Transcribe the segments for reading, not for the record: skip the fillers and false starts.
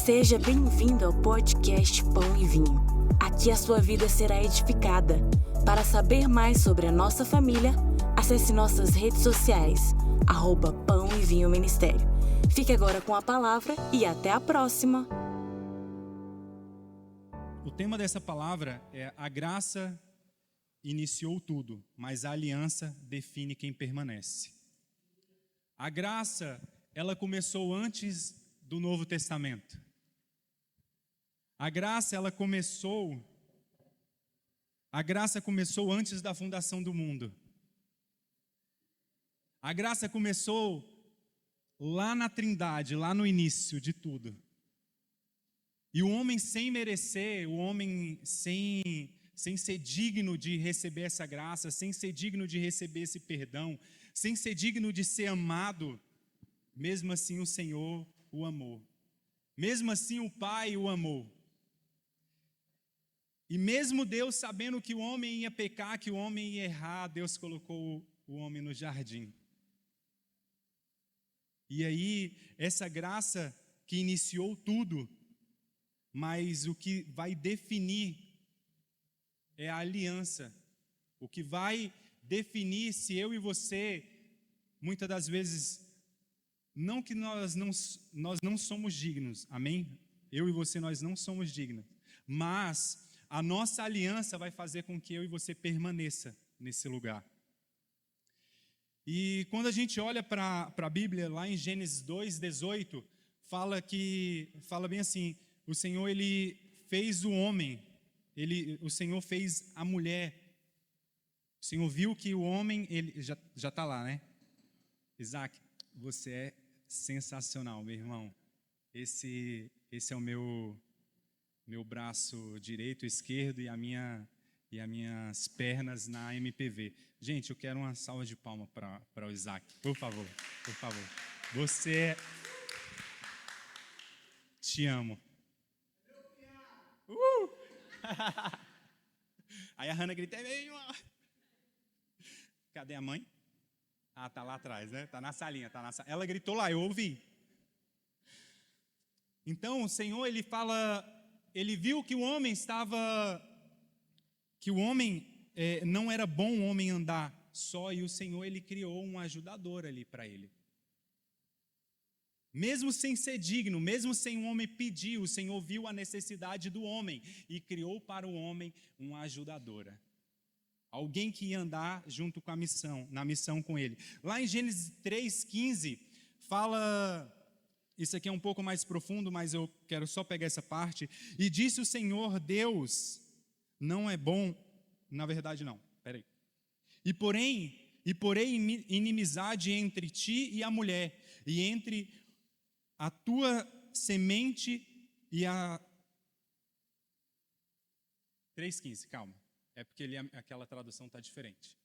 Seja bem-vindo ao podcast Pão e Vinho. Aqui a sua vida será edificada. Para saber mais sobre a nossa família, acesse nossas redes sociais, @Pão e Vinho Ministério. Fique agora com a palavra e até a próxima. O tema dessa palavra é: a graça iniciou tudo, mas a aliança define quem permanece. A graça, ela começou antes do Novo Testamento. A graça começou antes da fundação do mundo. A graça começou lá na Trindade, lá no início de tudo. E o homem sem merecer, o homem sem ser digno de receber essa graça, sem ser digno de receber esse perdão, sem ser digno de ser amado, mesmo assim o Senhor o amou. Mesmo assim o Pai o amou. E mesmo Deus sabendo que o homem ia pecar, que o homem ia errar, Deus colocou o homem no jardim. E aí, essa graça que iniciou tudo, mas o que vai definir é a aliança. O que vai definir se eu e você, muitas das vezes, não que nós não somos dignos, amém? Eu e você, nós não somos dignos, mas a nossa aliança vai fazer com que eu e você permaneça nesse lugar. E quando a gente olha para a Bíblia, lá em Gênesis 2:18, fala bem assim: o Senhor, Ele fez o homem, o Senhor fez a mulher. O Senhor viu que o homem, ele já está lá, né? Isaac, você é sensacional, meu irmão. Esse é o meu braço direito, esquerdo e as minhas pernas na MPV. Gente, eu quero uma salva de palmas para o Isaac, por favor, por favor. Você te amo. Aí a Hannah grita: cadê a mãe? Ah, tá lá atrás, né? Tá na salinha, Ela gritou lá, eu ouvi. Então o Senhor, ele viu que o homem não era bom o homem andar só, e o Senhor, ele criou um ajudador ali para ele. Mesmo sem ser digno, mesmo sem o homem pedir, o Senhor viu a necessidade do homem e criou para o homem uma ajudadora. Alguém que ia andar junto com na missão com ele. Lá em Gênesis 3:15, fala, isso aqui é um pouco mais profundo, mas eu quero só pegar essa parte. E disse o Senhor Deus: não é bom, na verdade não, peraí. E porém inimizade entre ti e a mulher, e entre a tua semente e a... 3:15, calma. É porque aquela tradução está diferente.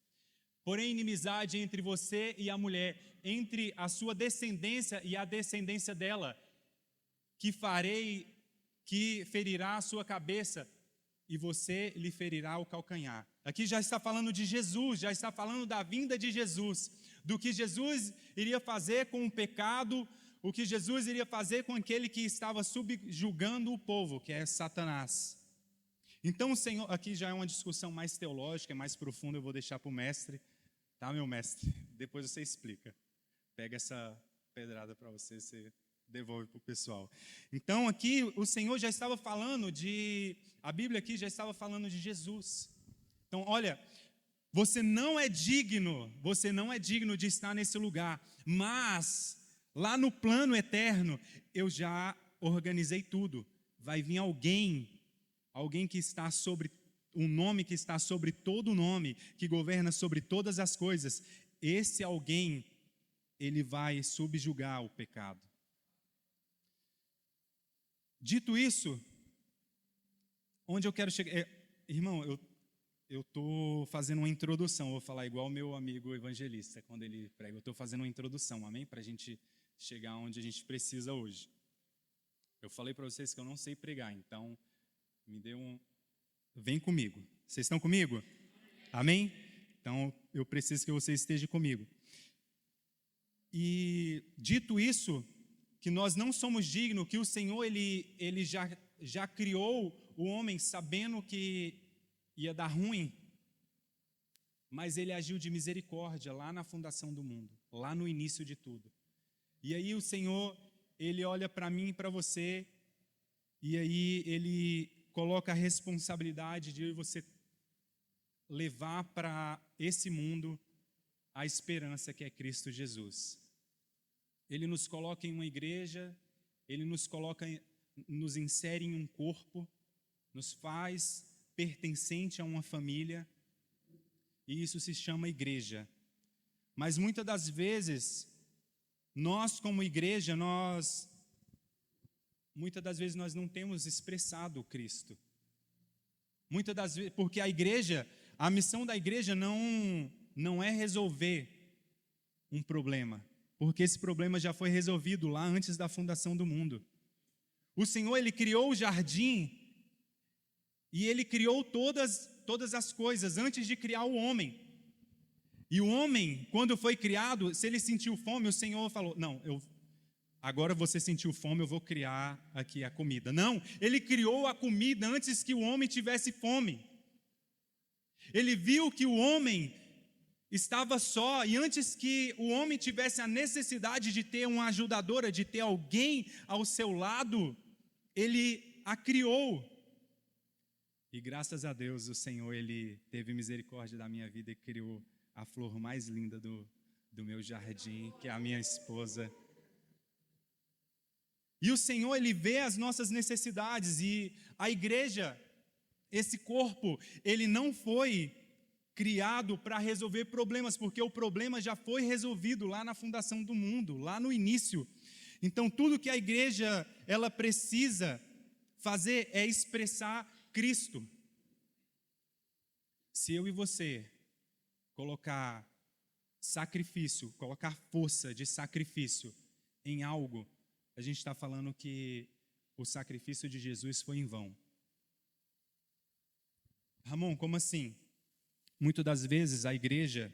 Porém, inimizade entre você e a mulher, entre a sua descendência e a descendência dela, que ferirá a sua cabeça, e você lhe ferirá o calcanhar. Aqui já está falando de Jesus, já está falando da vinda de Jesus, do que Jesus iria fazer com o pecado, o que Jesus iria fazer com aquele que estava subjugando o povo, que é Satanás. Então o Senhor, aqui já é uma discussão mais teológica, mais profunda, eu vou deixar para o mestre, tá, meu mestre? Depois você explica. Pega essa pedrada para você, você devolve para o pessoal. Então aqui o Senhor já estava falando a Bíblia aqui já estava falando de Jesus. Então olha, você não é digno de estar nesse lugar, mas lá no plano eterno eu já organizei tudo. Vai vir alguém que está sobre um nome que está sobre todo nome, que governa sobre todas as coisas. Esse alguém, ele vai subjugar o pecado. Dito isso, onde eu quero chegar? Irmão, eu estou fazendo uma introdução, vou falar igual o meu amigo evangelista, quando ele prega, eu estou fazendo uma introdução, amém? Para a gente chegar onde a gente precisa hoje. Eu falei para vocês que eu não sei pregar, então me dê vem comigo. Vocês estão comigo? Amém? Então, eu preciso que você esteja comigo. E, dito isso, que nós não somos dignos, que o Senhor ele já criou o homem sabendo que ia dar ruim, mas ele agiu de misericórdia lá na fundação do mundo, lá no início de tudo. E aí o Senhor, ele olha para mim e para você, e aí ele coloca a responsabilidade de você levar para esse mundo a esperança que é Cristo Jesus. Ele nos coloca em uma igreja, ele nos insere em um corpo, nos faz pertencente a uma família, e isso se chama igreja. Mas muitas das vezes, nós como igreja, muitas das vezes nós não temos expressado o Cristo. Muitas das vezes, porque a missão da igreja não é resolver um problema, porque esse problema já foi resolvido lá antes da fundação do mundo. O Senhor, ele criou o jardim e ele criou todas as coisas antes de criar o homem. E o homem, quando foi criado, se ele sentiu fome, o Senhor falou: não, agora você sentiu fome, eu vou criar aqui a comida. Não, ele criou a comida antes que o homem tivesse fome. Ele viu que o homem estava só, e antes que o homem tivesse a necessidade de ter uma ajudadora, de ter alguém ao seu lado, ele a criou. E graças a Deus o Senhor, ele teve misericórdia da minha vida e criou a flor mais linda do meu jardim, que é a minha esposa. E o Senhor, ele vê as nossas necessidades, e a igreja, esse corpo, ele não foi criado para resolver problemas, porque o problema já foi resolvido lá na fundação do mundo, lá no início. Então, tudo que a igreja ela precisa fazer é expressar Cristo. Se eu e você colocar sacrifício, colocar força de sacrifício em algo, a gente está falando que o sacrifício de Jesus foi em vão. Ramon, como assim? Muitas das vezes a igreja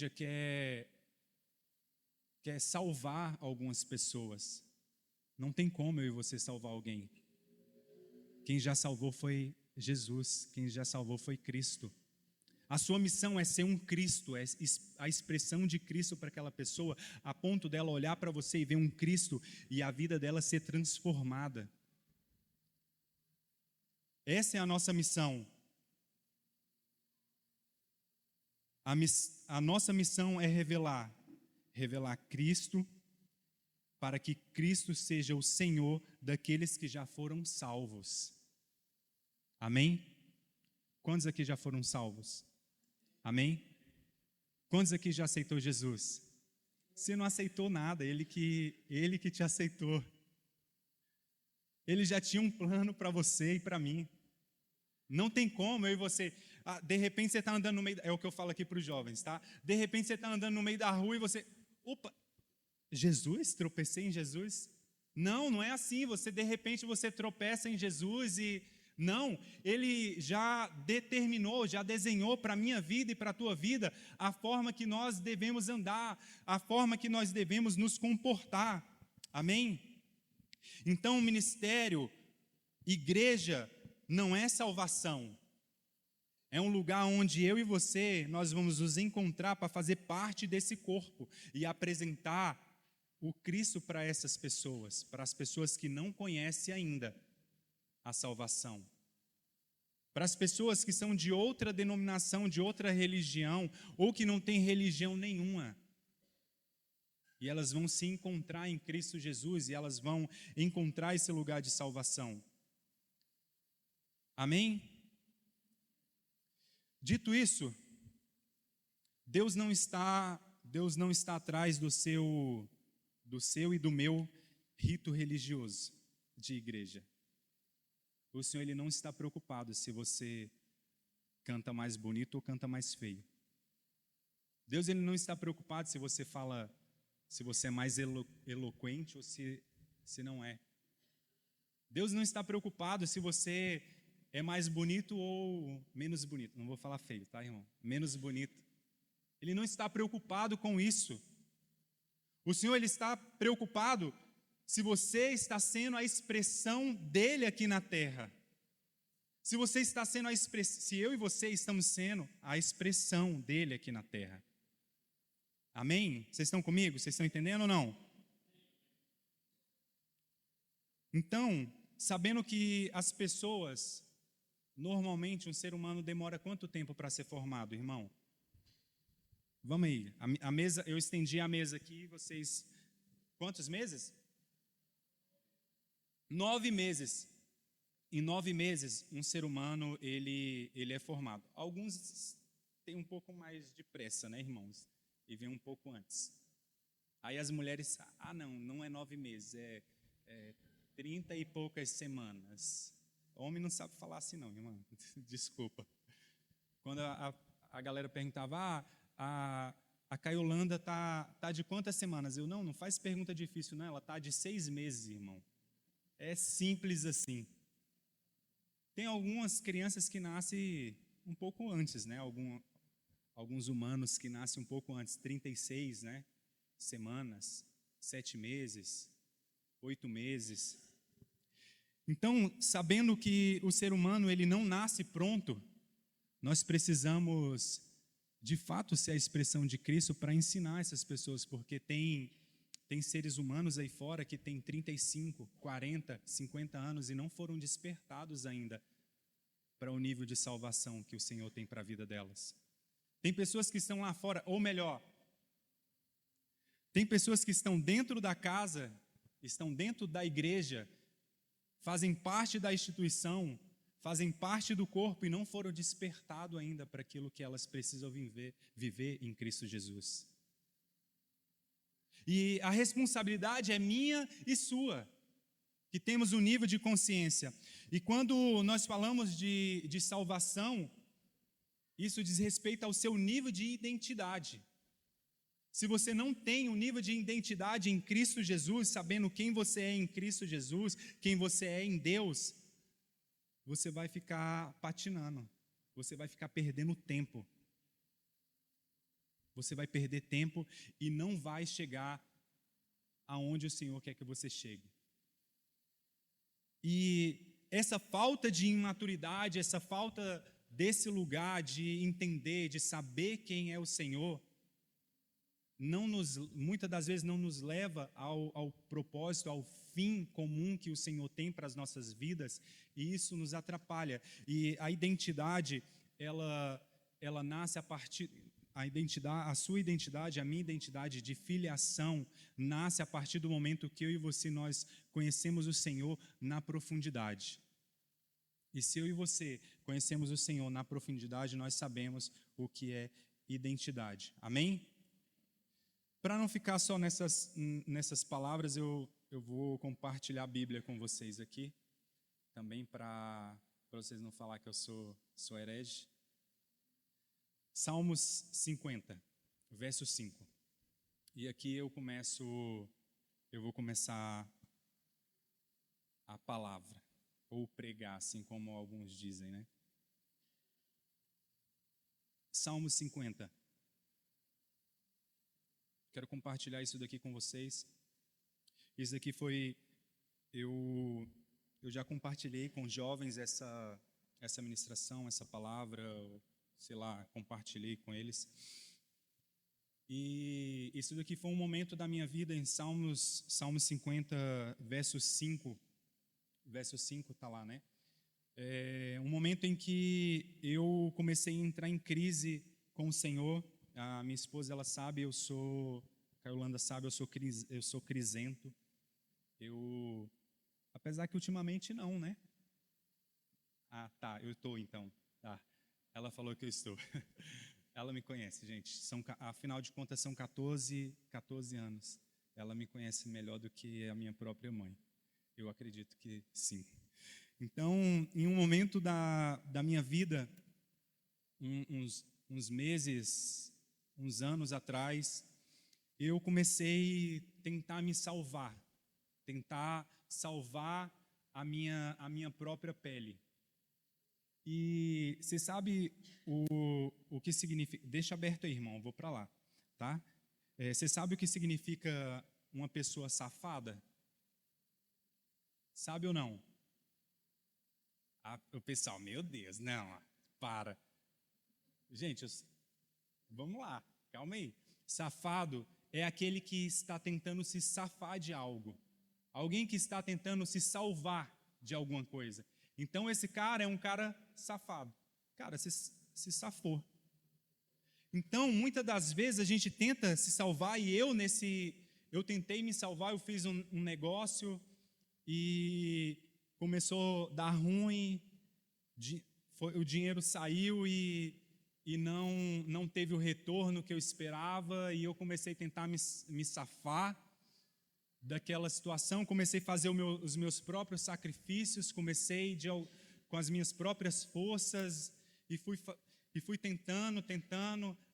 quer salvar algumas pessoas. Não tem como eu e você salvar alguém. Quem já salvou foi Jesus, quem já salvou foi Cristo. A sua missão é ser um Cristo, é a expressão de Cristo para aquela pessoa, a ponto dela olhar para você e ver um Cristo e a vida dela ser transformada. Essa é a nossa missão. A nossa missão é revelar Cristo, para que Cristo seja o Senhor daqueles que já foram salvos. Amém? Quantos aqui já foram salvos? Amém? Quantos aqui já aceitou Jesus? Você não aceitou nada, Ele que te aceitou. Ele já tinha um plano para você e para mim. Não tem como eu e você... de repente você está andando no meio... É o que eu falo aqui para os jovens, tá? De repente você está andando no meio da rua e você... Opa, Jesus? Tropecei em Jesus? Não é assim. De repente você tropeça em Jesus e... Não, Ele já determinou, já desenhou para a minha vida e para a tua vida a forma que nós devemos andar, a forma que nós devemos nos comportar. Amém? Então, o ministério, igreja, não é salvação. É um lugar onde eu e você, nós vamos nos encontrar para fazer parte desse corpo e apresentar o Cristo para essas pessoas, para as pessoas que não conhecem ainda a salvação. Para as pessoas que são de outra denominação, de outra religião, ou que não têm religião nenhuma. E elas vão se encontrar em Cristo Jesus e elas vão encontrar esse lugar de salvação. Amém? Dito isso, Deus não está atrás do seu e do meu rito religioso de igreja. O Senhor, Ele não está preocupado se você canta mais bonito ou canta mais feio. Deus, Ele não está preocupado se você fala, se você é mais eloquente ou se não é. Deus não está preocupado se você é mais bonito ou menos bonito. Não vou falar feio, tá, irmão? Menos bonito. Ele não está preocupado com isso. O Senhor, Ele está preocupado se você está sendo a expressão dEle aqui na terra. Se você está sendo se eu e você estamos sendo a expressão dEle aqui na terra. Amém? Vocês estão comigo? Vocês estão entendendo ou não? Então, sabendo que as pessoas, normalmente um ser humano demora quanto tempo para ser formado, irmão? Vamos aí, a mesa, eu estendi a mesa aqui, vocês, quantos meses? 9 meses. Em 9 meses, um ser humano, ele é formado. Alguns têm um pouco mais de pressa, né, irmãos? E vem um pouco antes. Aí as mulheres, não é 9 meses, é 30 e poucas semanas. Homem não sabe falar assim não, irmão, desculpa. Quando a galera perguntava, a Caiolanda tá de quantas semanas? Eu, não faz pergunta difícil não, ela tá de 6 meses, irmão. É simples assim. Tem algumas crianças que nascem um pouco antes, né? Alguns humanos que nascem um pouco antes, 36, né? Semanas, 7 meses, 8 meses. Então, sabendo que o ser humano ele não nasce pronto, nós precisamos, de fato, ser a expressão de Cristo para ensinar essas pessoas, porque tem seres humanos aí fora que têm 35, 40, 50 anos e não foram despertados ainda para o nível de salvação que o Senhor tem para a vida delas. Tem pessoas que estão lá fora, ou melhor, tem pessoas que estão dentro da casa, estão dentro da igreja, fazem parte da instituição, fazem parte do corpo e não foram despertados ainda para aquilo que elas precisam viver em Cristo Jesus. E a responsabilidade é minha e sua, que temos um nível de consciência. E quando nós falamos de salvação, isso diz respeito ao seu nível de identidade. Se você não tem um nível de identidade em Cristo Jesus, sabendo quem você é em Cristo Jesus, quem você é em Deus, você vai ficar patinando, você vai ficar perdendo tempo. Você vai perder tempo e não vai chegar aonde o Senhor quer que você chegue. E essa falta de imaturidade, essa falta desse lugar de entender, de saber quem é o Senhor, muitas das vezes não nos leva ao propósito, ao fim comum que o Senhor tem para as nossas vidas, e isso nos atrapalha. E a identidade, ela nasce a partir... A sua identidade, a minha identidade de filiação, nasce a partir do momento que eu e você, nós conhecemos o Senhor na profundidade. E se eu e você conhecemos o Senhor na profundidade, nós sabemos o que é identidade. Amém? Para não ficar só nessas palavras, eu vou compartilhar a Bíblia com vocês aqui, também para vocês não falar que eu sou herege. Salmos 50, verso 5. E aqui eu vou começar a palavra, ou pregar, assim como alguns dizem, né? Salmos 50. Quero compartilhar isso daqui com vocês. Isso daqui eu já compartilhei com jovens essa ministração, essa palavra, sei lá, compartilhei com eles. E isso daqui foi um momento da minha vida em Salmos 50, verso 5. Verso 5 está lá, né? Um momento em que eu comecei a entrar em crise com o Senhor. A minha esposa, ela sabe, a Caiolanda sabe, eu sou crisento. Apesar que ultimamente não, né? Eu estou então. Tá. Ela falou que eu estou. Ela me conhece, gente. Afinal de contas, são 14 anos. Ela me conhece melhor do que a minha própria mãe. Eu acredito que sim. Então, em um momento da minha vida, uns meses, uns anos atrás, eu comecei a tentar me salvar. Tentar salvar a minha própria pele. E você sabe o que significa... Deixa aberto aí, irmão, vou para lá, tá? Você sabe o que significa uma pessoa safada? Sabe ou não? O pessoal, meu Deus, não, para. Gente, vamos lá, calma aí. Safado é aquele que está tentando se safar de algo. Alguém que está tentando se salvar de alguma coisa. Então, esse cara é um cara safado. Cara, se safou. Então, muitas das vezes a gente tenta se salvar e eu tentei me salvar, eu fiz um negócio e começou a dar ruim, o dinheiro saiu e não teve o retorno que eu esperava e eu comecei a tentar me safar daquela situação, comecei a fazer os meus próprios sacrifícios, comecei com as minhas próprias forças e fui tentando,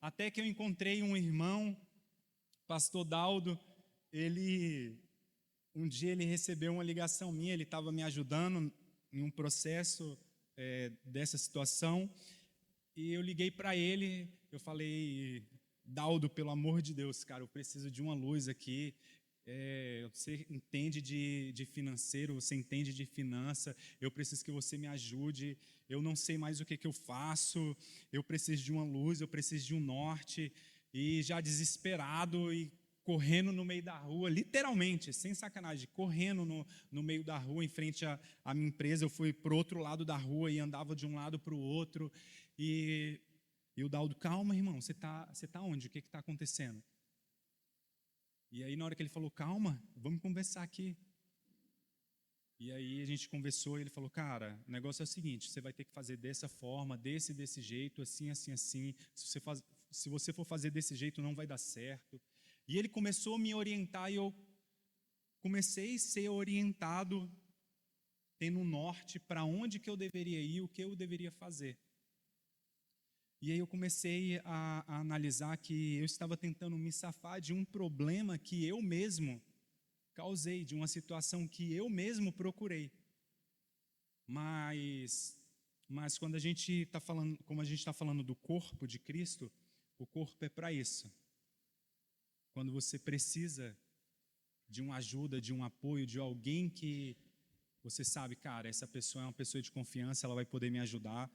até que eu encontrei um irmão, pastor Daldo. Um dia ele recebeu uma ligação minha, ele estava me ajudando em um processo dessa situação, e eu liguei para ele, eu falei, Daldo, pelo amor de Deus, cara, eu preciso de uma luz aqui. Você entende de financeiro, você entende de finança, eu preciso que você me ajude, eu não sei mais o que eu faço, eu preciso de uma luz, eu preciso de um norte, e já desesperado e correndo no meio da rua, literalmente, sem sacanagem, correndo no meio da rua, em frente à minha empresa. Eu fui para o outro lado da rua e andava de um lado para o outro, e o Daldo, calma, irmão, você tá onde? O que está acontecendo? E aí, na hora que ele falou, calma, vamos conversar aqui. E aí a gente conversou e ele falou, cara, o negócio é o seguinte, você vai ter que fazer dessa forma, desse jeito, assim. Se você for fazer desse jeito, não vai dar certo. E ele começou a me orientar e eu comecei a ser orientado, tendo um norte para onde que eu deveria ir, o que eu deveria fazer. E aí eu comecei a analisar que eu estava tentando me safar de um problema que eu mesmo causei, de uma situação que eu mesmo procurei. Mas quando a gente está falando, como a gente está falando do corpo de Cristo, o corpo é para isso. Quando você precisa de uma ajuda, de um apoio, de alguém que você sabe, cara, essa pessoa é uma pessoa de confiança, ela vai poder me ajudar.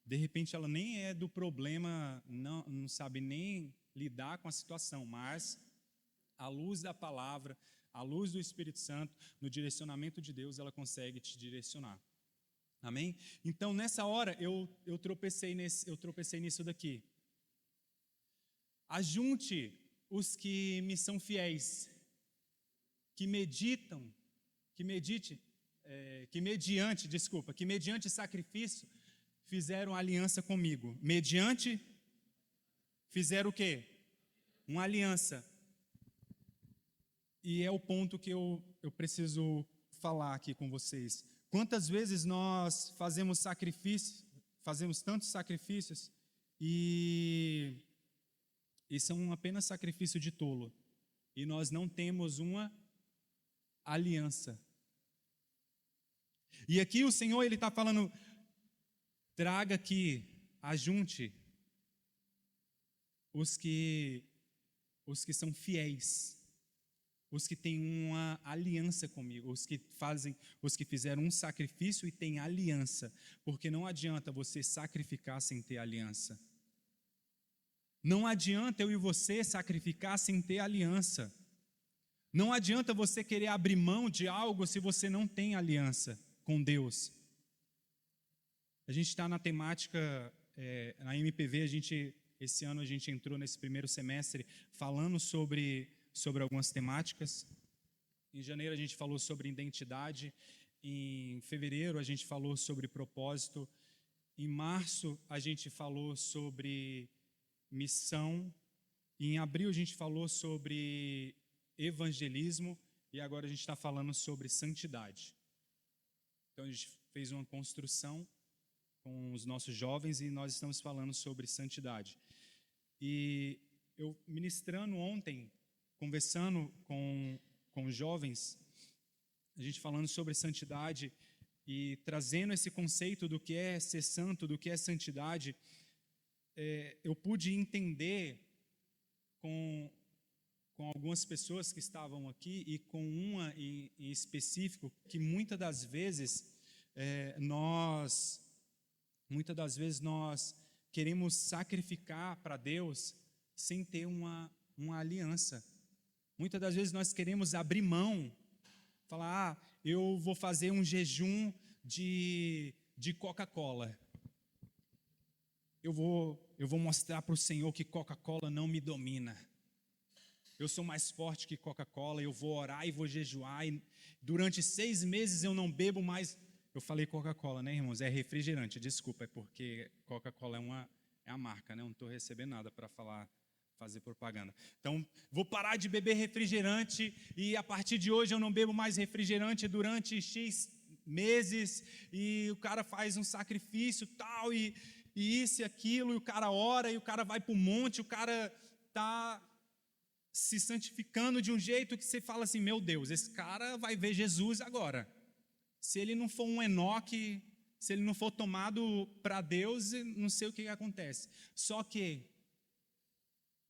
De repente ela nem é do problema, não sabe nem lidar com a situação, mas à luz da palavra, à luz do Espírito Santo, no direcionamento de Deus, ela consegue te direcionar. Amém? Então, nessa hora, eu tropecei nisso daqui. Ajunte os que me são fiéis, que mediante sacrifício, fizeram aliança comigo. Fizeram o quê? Uma aliança. E é o ponto que eu preciso falar aqui com vocês. Quantas vezes nós fazemos tantos sacrifícios e são apenas sacrifício de tolo. E nós não temos uma aliança. E aqui o Senhor, Ele está falando, traga aqui, ajunte os que são fiéis, os que têm uma aliança comigo, os que fizeram um sacrifício e têm aliança, porque não adianta você sacrificar sem ter aliança. Não adianta eu e você sacrificar sem ter aliança. Não adianta você querer abrir mão de algo se você não tem aliança com Deus. A gente está na temática, na MPV, esse ano a gente entrou nesse primeiro semestre falando sobre algumas temáticas. Em janeiro a gente falou sobre identidade, em fevereiro a gente falou sobre propósito, em março a gente falou sobre missão, em abril a gente falou sobre evangelismo e agora a gente está falando sobre santidade. Então a gente fez uma construção com os nossos jovens e nós estamos falando sobre santidade. E eu ministrando ontem, conversando com os jovens, a gente falando sobre santidade e trazendo esse conceito do que é ser santo, do que é santidade, eu pude entender com com algumas pessoas que estavam aqui e com uma em específico, que muitas das vezes nós queremos sacrificar para Deus sem ter uma aliança. Muitas das vezes nós queremos abrir mão, falar, eu vou fazer um jejum de Coca-Cola. Eu vou mostrar para o Senhor que Coca-Cola não me domina. Eu sou mais forte que Coca-Cola, eu vou orar e vou jejuar, e durante 6 meses eu não bebo mais. Eu falei Coca-Cola, né, irmãos? É refrigerante, desculpa, é porque Coca-Cola é a marca, né? Eu não estou recebendo nada para fazer propaganda. Então, vou parar de beber refrigerante e a partir de hoje eu não bebo mais refrigerante durante X meses, e o cara faz um sacrifício tal, e isso e aquilo, e o cara ora, e o cara vai para o monte, o cara está se santificando de um jeito que você fala assim, meu Deus, esse cara vai ver Jesus agora. Se ele não for um Enoque, se ele não for tomado para Deus, não sei o que acontece. Só que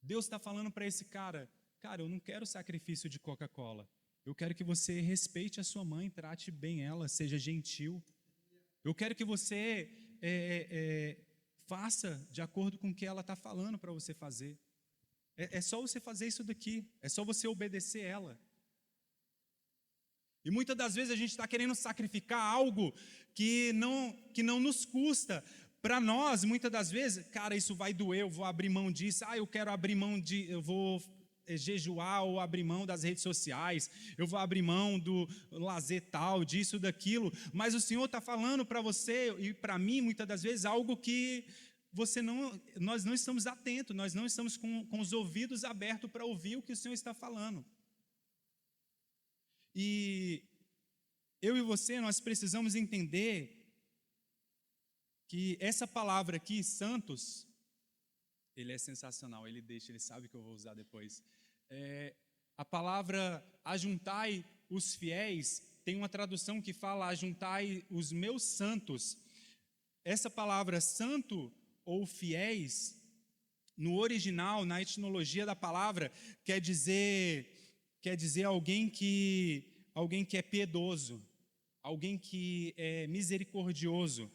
Deus está falando para esse cara, eu não quero sacrifício de Coca-Cola. Eu quero que você respeite a sua mãe, trate bem ela, seja gentil. Eu quero que você faça de acordo com o que ela está falando para você fazer. É só você fazer isso daqui, é só você obedecer ela. E muitas das vezes a gente está querendo sacrificar algo que não nos custa. Para nós, muitas das vezes, isso vai doer, eu vou abrir mão disso, eu quero abrir mão eu vou jejuar ou abrir mão das redes sociais, eu vou abrir mão do lazer tal, disso, daquilo, mas o Senhor está falando para você e para mim, muitas das vezes, algo que nós não estamos atentos, nós não estamos com os ouvidos abertos para ouvir o que o Senhor está falando. E eu e você, nós precisamos entender que essa palavra aqui, santos, ele é sensacional, ele sabe que eu vou usar depois. A palavra ajuntai os fiéis, tem uma tradução que fala ajuntai os meus santos. Essa palavra santo ou fiéis, no original, na etimologia da palavra, quer dizer alguém que é piedoso, alguém que é misericordioso,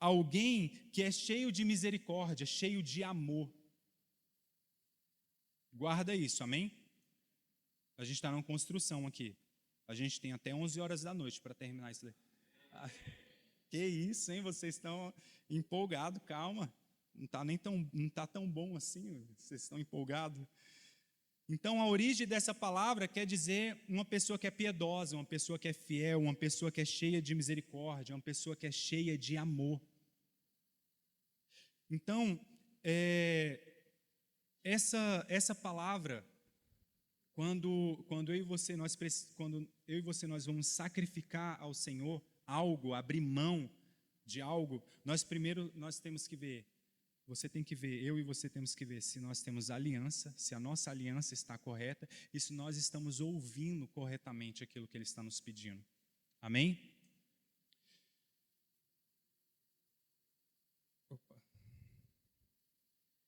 alguém que é cheio de misericórdia, cheio de amor. Guarda isso, amém? A gente está numa construção aqui. A gente tem até 11 horas da noite para terminar isso daí. Que isso, hein? Vocês estão empolgados, calma. Não está tão bom assim, vocês estão empolgados. Então, a origem dessa palavra quer dizer uma pessoa que é piedosa, uma pessoa que é fiel, uma pessoa que é cheia de misericórdia, uma pessoa que é cheia de amor. Então, essa palavra, quando eu e você nós vamos sacrificar ao Senhor algo, abrir mão de algo, nós temos que ver. Você tem que ver, eu e você temos que ver se nós temos aliança, se a nossa aliança está correta e se nós estamos ouvindo corretamente aquilo que Ele está nos pedindo. Amém?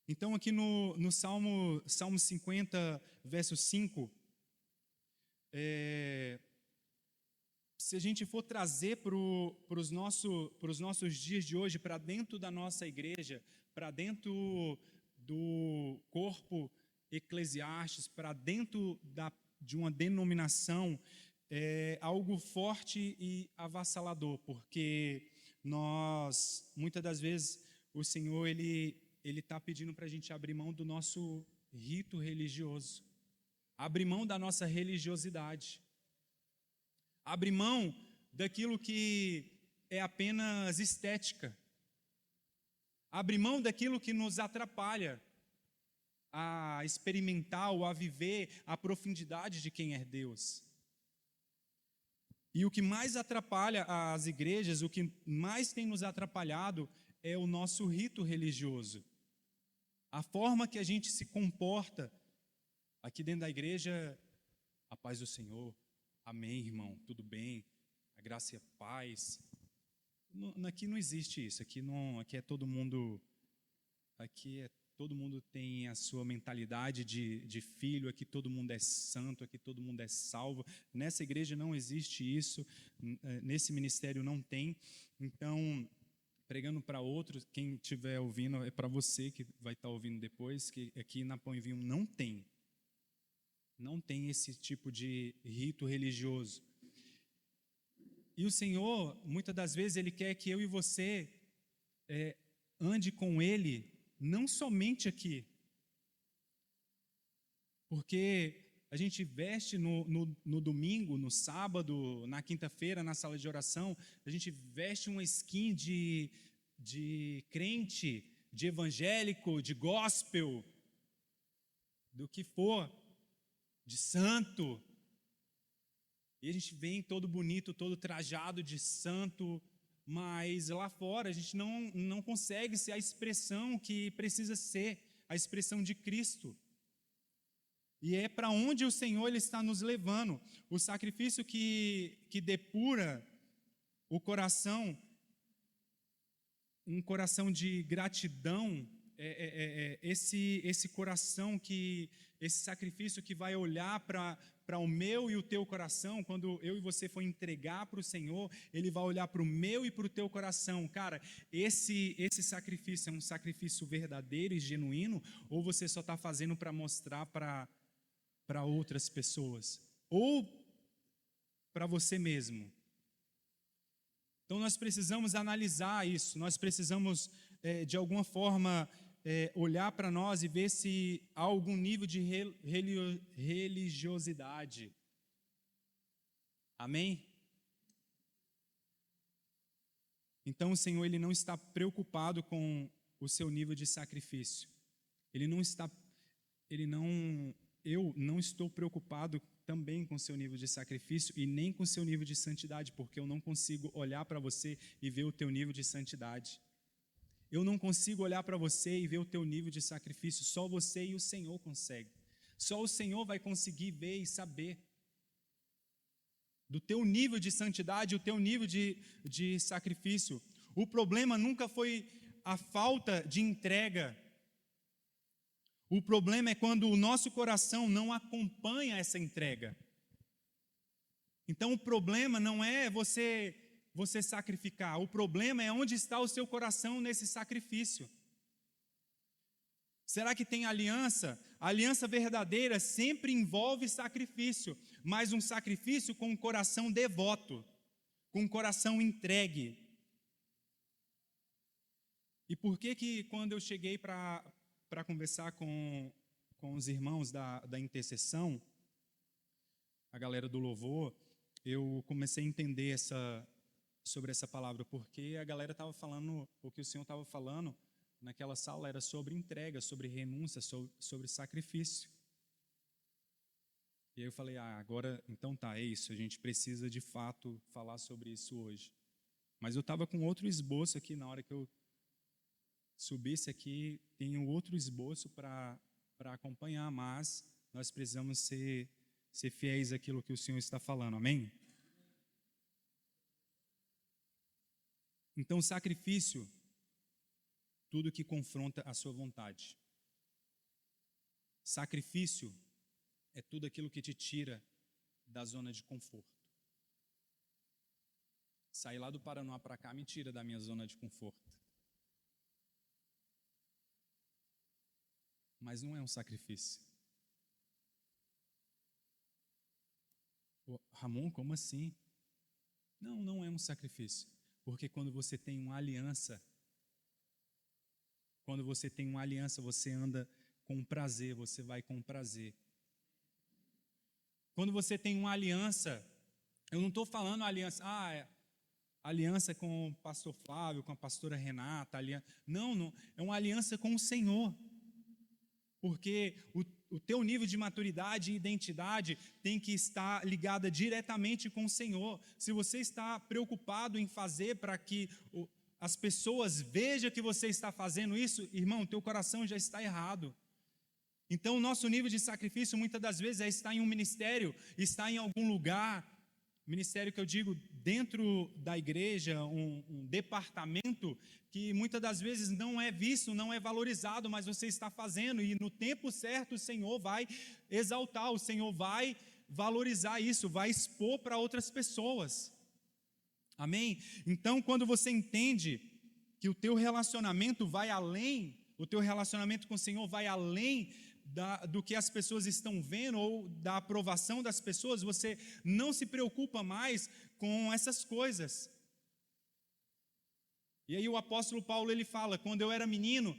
Então aqui no Salmo 50, verso 5, se a gente for trazer para os nossos dias de hoje, para dentro da nossa igreja, para dentro do corpo Eclesiastes, para dentro de uma denominação, é algo forte e avassalador, porque muitas das vezes, o Senhor, Ele está pedindo para a gente abrir mão do nosso rito religioso, abrir mão da nossa religiosidade, abrir mão daquilo que é apenas estética, abrir mão daquilo que nos atrapalha a experimentar ou a viver a profundidade de quem é Deus. E o que mais atrapalha as igrejas, o que mais tem nos atrapalhado é o nosso rito religioso. A forma que a gente se comporta aqui dentro da igreja, a paz do Senhor, amém, irmão, tudo bem, a graça e a paz. Aqui não existe isso, aqui é todo mundo, aqui todo mundo tem a sua mentalidade de filho, aqui todo mundo é santo, aqui todo mundo é salvo. Nessa igreja não existe isso, nesse ministério não tem. Então, pregando para outros, quem estiver ouvindo, é para você que vai estar ouvindo depois, que aqui na Pão e Vinho não tem esse tipo de rito religioso. E o Senhor, muitas das vezes, Ele quer que eu e você ande com Ele, não somente aqui, porque a gente veste no domingo, no sábado, na quinta-feira, na sala de oração, a gente veste uma skin de crente, de evangélico, de gospel, do que for, de santo. E a gente vem todo bonito, todo trajado de santo, mas lá fora a gente não consegue ser a expressão que precisa ser, a expressão de Cristo. E é para onde o Senhor Ele está nos levando. O sacrifício que depura o coração, um coração de gratidão, esse coração esse sacrifício que vai olhar para o meu e o teu coração. Quando eu e você for entregar para o Senhor, Ele vai olhar para o meu e para o teu coração. Cara, esse sacrifício é um sacrifício verdadeiro e genuíno, ou você só está fazendo para mostrar para outras pessoas, ou para você mesmo? Então nós precisamos analisar isso, nós precisamos de alguma forma olhar para nós e ver se há algum nível de religiosidade. Amém? Então o Senhor Ele não está preocupado com o seu nível de sacrifício. Eu não estou preocupado também com o seu nível de sacrifício e nem com o seu nível de santidade, porque eu não consigo olhar para você e ver o teu nível de santidade. Eu não consigo olhar para você e ver o teu nível de sacrifício, só você e o Senhor conseguem. Só o Senhor vai conseguir ver e saber do teu nível de santidade, o teu nível de sacrifício. O problema nunca foi a falta de entrega. O problema é quando o nosso coração não acompanha essa entrega. Então o problema não é você sacrificar, o problema é onde está o seu coração nesse sacrifício. Será que tem aliança? A aliança verdadeira sempre envolve sacrifício, mas um sacrifício com um coração devoto, com um coração entregue. E por que quando eu cheguei para conversar com os irmãos da intercessão, a galera do louvor, eu comecei a entender sobre essa palavra, porque a galera estava falando, o que o Senhor estava falando naquela sala era sobre entrega, sobre renúncia, sobre sacrifício. E aí eu falei, agora, então tá, é isso, a gente precisa de fato falar sobre isso hoje. Mas eu estava com outro esboço aqui, na hora que eu subisse aqui, tem um outro esboço para acompanhar, mas nós precisamos ser fiéis àquilo que o Senhor está falando, amém? Então, sacrifício, tudo que confronta a sua vontade. Sacrifício é tudo aquilo que te tira da zona de conforto. Sair lá do Paraná para cá me tira da minha zona de conforto. Mas não é um sacrifício. Ramon, como assim? Não é um sacrifício. Porque quando você tem uma aliança, você anda com prazer, você vai com prazer. Quando você tem uma aliança, eu não estou falando aliança com o pastor Flávio, com a pastora Renata, não, é uma aliança com o Senhor. Porque o teu nível de maturidade e identidade tem que estar ligada diretamente com o Senhor. Se você está preocupado em fazer para que as pessoas vejam que você está fazendo isso, irmão, teu coração já está errado. Então, o nosso nível de sacrifício, muitas das vezes, é estar em um ministério, estar em algum lugar, Ministério que eu digo dentro da igreja, um departamento que muitas das vezes não é visto, não é valorizado, mas você está fazendo, e no tempo certo o Senhor vai exaltar, o Senhor vai valorizar isso, vai expor para outras pessoas. Amém? Então, quando você entende que o teu relacionamento vai além, o teu relacionamento com o Senhor vai além do que as pessoas estão vendo ou da aprovação das pessoas, você não se preocupa mais com essas coisas. E aí o apóstolo Paulo, ele fala, quando eu era menino,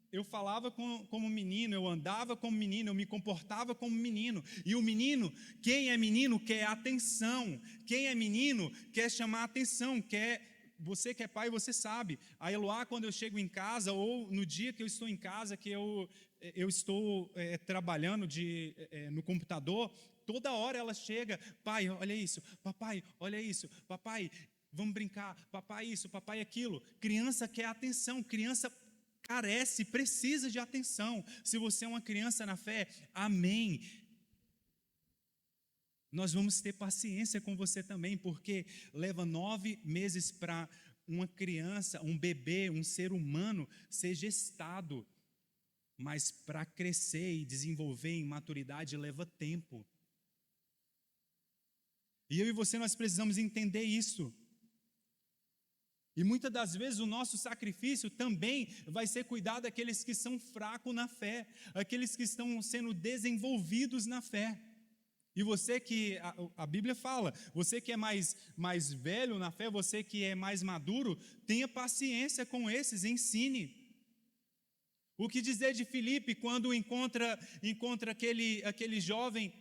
eu falava como menino, eu andava como menino, eu me comportava como menino. E o menino, quem é menino quer atenção, quem é menino quer chamar atenção, você que é pai, você sabe. A Eloá, quando eu chego em casa, ou no dia que eu estou em casa, que eu estou trabalhando no computador, toda hora ela chega, pai, olha isso, papai, vamos brincar, papai isso, papai aquilo. Criança quer atenção, criança carece, precisa de atenção. Se você é uma criança na fé, amém. Nós vamos ter paciência com você também, porque leva 9 meses para uma criança, um bebê, um ser humano ser gestado. Mas para crescer e desenvolver em maturidade leva tempo. E eu e você, nós precisamos entender isso. E muitas das vezes o nosso sacrifício também vai ser cuidar daqueles que são fracos na fé, aqueles que estão sendo desenvolvidos na fé. E você que, a Bíblia fala, você que é mais velho na fé, você que é mais maduro, tenha paciência com esses, ensine. O que dizer de Filipe quando encontra aquele jovem,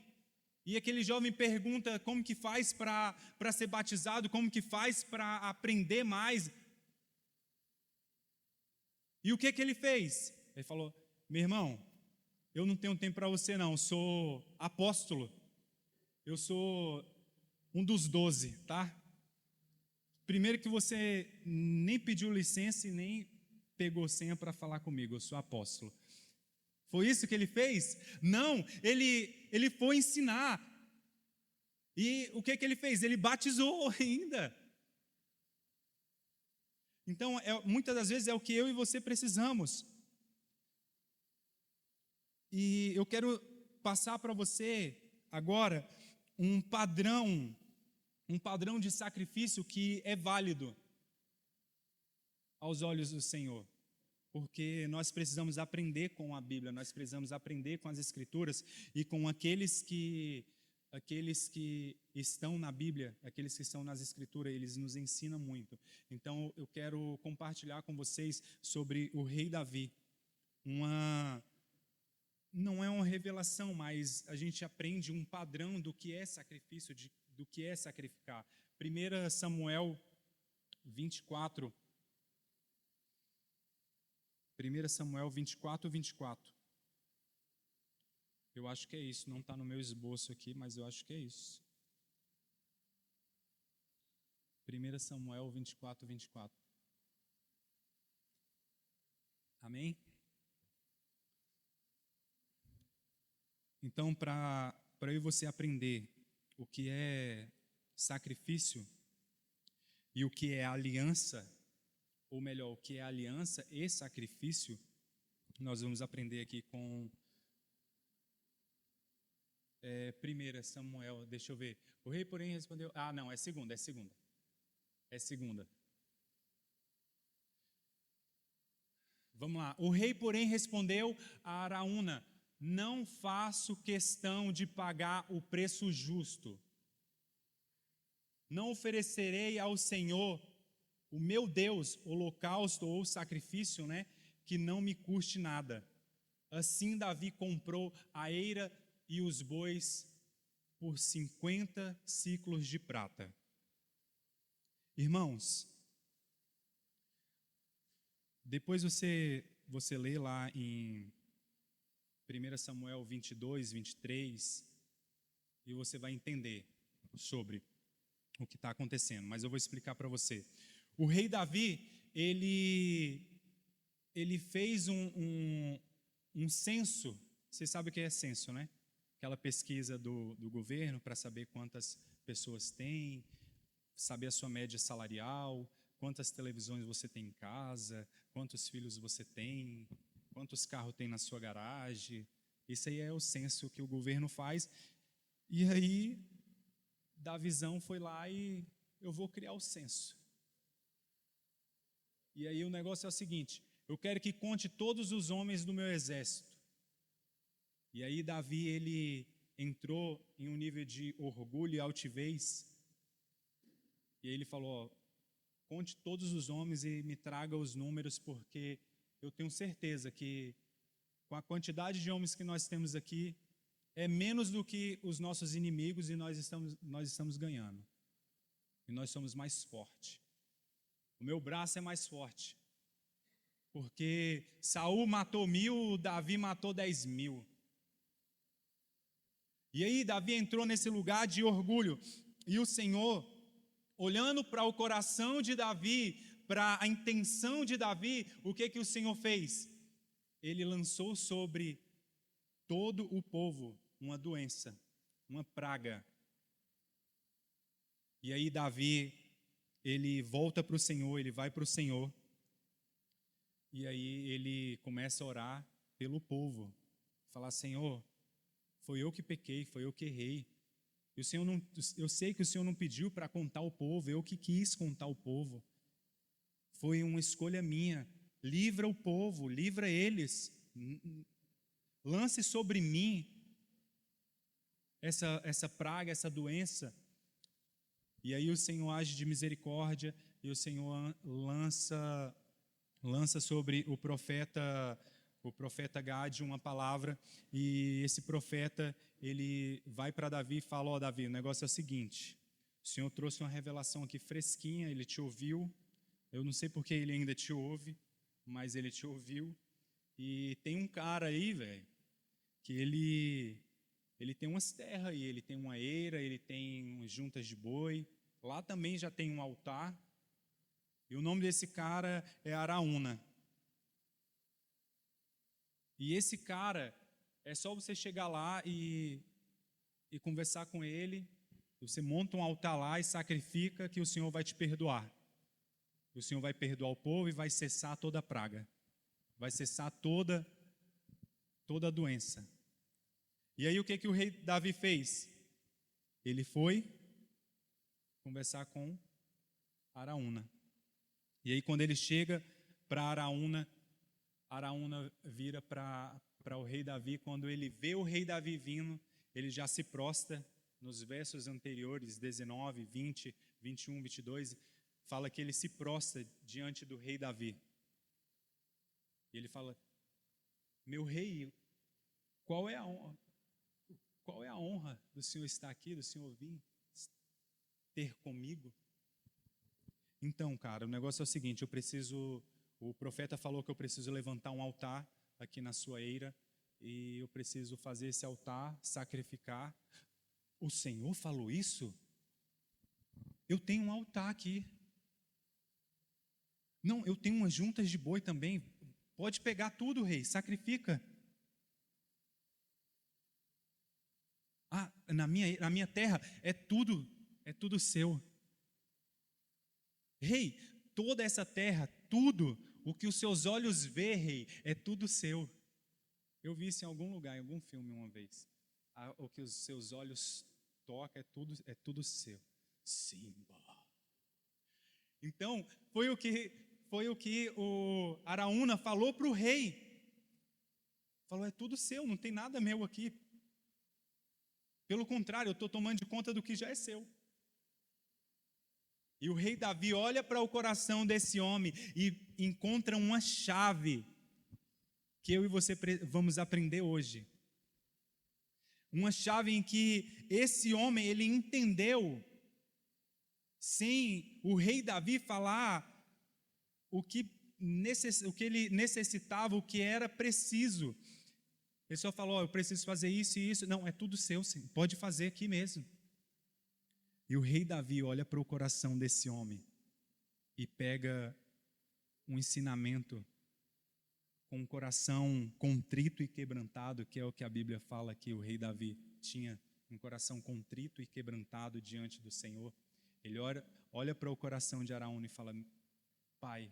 e aquele jovem pergunta como que faz para ser batizado, como que faz para aprender mais. E o que ele fez? Ele falou, meu irmão, eu não tenho tempo para você não, eu sou apóstolo, eu sou um dos 12, tá? Primeiro que você nem pediu licença e nem pegou senha para falar comigo, eu sou apóstolo. Foi isso que ele fez? Não, ele foi ensinar. E o que ele fez? Ele batizou ainda. Então, muitas das vezes é o que eu e você precisamos. E eu quero passar para você agora um padrão de sacrifício que é válido aos olhos do Senhor. Porque nós precisamos aprender com a Bíblia, nós precisamos aprender com as Escrituras e com aqueles que estão na Bíblia, aqueles que estão nas Escrituras, eles nos ensinam muito. Então, eu quero compartilhar com vocês sobre o rei Davi. Não é uma revelação, mas a gente aprende um padrão do que é sacrifício, do que é sacrificar. 1 Samuel 24. 1 Samuel 24, 24. Eu acho que é isso, não está no meu esboço aqui, mas eu acho que é isso. 1 Samuel 24, 24. Amém? Então, para eu e você aprender o que é sacrifício e o que é aliança, ou melhor, o que é aliança e sacrifício, nós vamos aprender aqui com 1 Samuel, deixa eu ver. O rei, porém, respondeu... não, é segunda. Vamos lá. O rei, porém, respondeu a Araúna, não faço questão de pagar o preço justo. Não oferecerei ao Senhor, o meu Deus, holocausto ou sacrifício, que não me custe nada. Assim Davi comprou a eira e os bois por 50 siclos de prata. Irmãos, depois você lê lá em 1 Samuel 22, 23, e você vai entender sobre o que está acontecendo, mas eu vou explicar para você. O rei Davi, ele fez um censo. Você sabe o que é censo, né? aquela pesquisa do governo para saber quantas pessoas tem, saber a sua média salarial, quantas televisões você tem em casa, quantos filhos você tem, quantos carros tem na sua garagem. Isso aí é o censo que o governo faz. E aí, Davizão foi lá e eu vou criar o censo. E aí o negócio é o seguinte: eu quero que conte todos os homens do meu exército. E aí Davi, ele entrou em um nível de orgulho e altivez. E aí ele falou: conte todos os homens e me traga os números, porque eu tenho certeza que com a quantidade de homens que nós temos aqui, é menos do que os nossos inimigos e nós estamos ganhando. E nós somos mais fortes. O meu braço é mais forte. Porque Saul matou 1000, Davi matou 10.000. E aí Davi entrou nesse lugar de orgulho. E o Senhor, olhando para o coração de Davi, para a intenção de Davi, o que o Senhor fez? Ele lançou sobre todo o povo uma doença, uma praga. E aí Davi, ele volta para o Senhor, ele vai para o Senhor. E aí ele começa a orar pelo povo. Falar: Senhor, foi eu que pequei, foi eu que errei. E o Senhor não, eu sei que o Senhor não pediu para contar o povo, eu que quis contar o povo. Foi uma escolha minha. Livra o povo, livra eles. Lance sobre mim essa praga, essa doença. E aí o Senhor age de misericórdia e o Senhor lança sobre o profeta Gade uma palavra, e esse profeta, ele vai para Davi e fala: ó, Davi, o negócio é o seguinte, o Senhor trouxe uma revelação aqui fresquinha, ele te ouviu, eu não sei porque ele ainda te ouve, mas ele te ouviu, e tem um cara aí, velho, que ele tem umas terras aí, ele tem uma eira, ele tem umas juntas de boi, lá também já tem um altar, e o nome desse cara é Araúna. E esse cara, é só você chegar lá e conversar com ele, você monta um altar lá e sacrifica, que o Senhor vai te perdoar. O Senhor vai perdoar o povo e vai cessar toda a praga, vai cessar toda a doença. E aí o que o rei Davi fez? Ele foi conversar com Araúna. E aí quando ele chega para Araúna vira para o rei Davi. Quando ele vê o rei Davi vindo, ele já se prostra. Nos versos anteriores, 19, 20, 21, 22, fala que ele se prostra diante do rei Davi. E ele fala: meu rei, qual é a honra? Qual é a honra do Senhor estar aqui, do Senhor vir ter comigo? Então, cara, o negócio é o seguinte, o profeta falou que eu preciso levantar um altar aqui na sua eira, e eu preciso fazer esse altar, sacrificar. O Senhor falou isso? Eu tenho um altar aqui. Não, eu tenho umas juntas de boi também. Pode pegar tudo, rei, sacrifica. Ah, na minha terra é tudo seu. Rei, toda essa terra, tudo o que os seus olhos vê, rei, é tudo seu. Eu vi isso em algum lugar, em algum filme uma vez. O que os seus olhos tocam é tudo seu. Simba. Então, foi o que o Araúna falou para o rei. Falou: é tudo seu, não tem nada meu aqui. Pelo contrário, eu estou tomando de conta do que já é seu. E o rei Davi olha para o coração desse homem e encontra uma chave que eu e você vamos aprender hoje. Uma chave em que esse homem, ele entendeu, sem o rei Davi falar o que ele necessitava, o que era preciso. Ele só falou: eu preciso fazer isso e isso. Não, é tudo seu, sim. Pode fazer aqui mesmo. E o rei Davi olha para o coração desse homem e pega um ensinamento com um coração contrito e quebrantado, que é o que a Bíblia fala que o rei Davi tinha, um coração contrito e quebrantado diante do Senhor. Ele olha para o coração de Araúna e fala: pai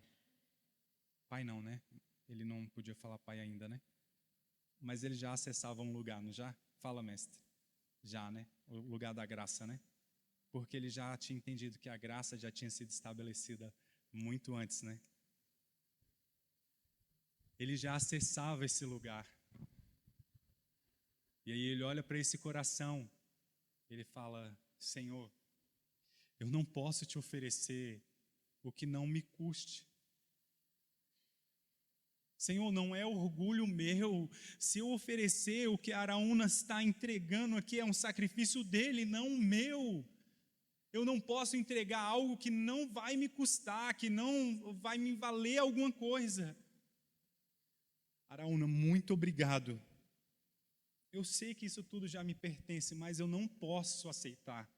não, né? Ele não podia falar pai ainda, né? Mas ele já acessava um lugar, não já? Fala, mestre. Já, né? O lugar da graça, né? Porque ele já tinha entendido que a graça já tinha sido estabelecida muito antes, né? Ele já acessava esse lugar. E aí ele olha para esse coração, ele fala: Senhor, eu não posso te oferecer o que não me custe. Senhor, não é orgulho meu se eu oferecer o que Araúna está entregando aqui, é um sacrifício dele, não o meu. Eu não posso entregar algo que não vai me custar, que não vai me valer alguma coisa. Araúna, muito obrigado. Eu sei que isso tudo já me pertence, mas eu não posso aceitar.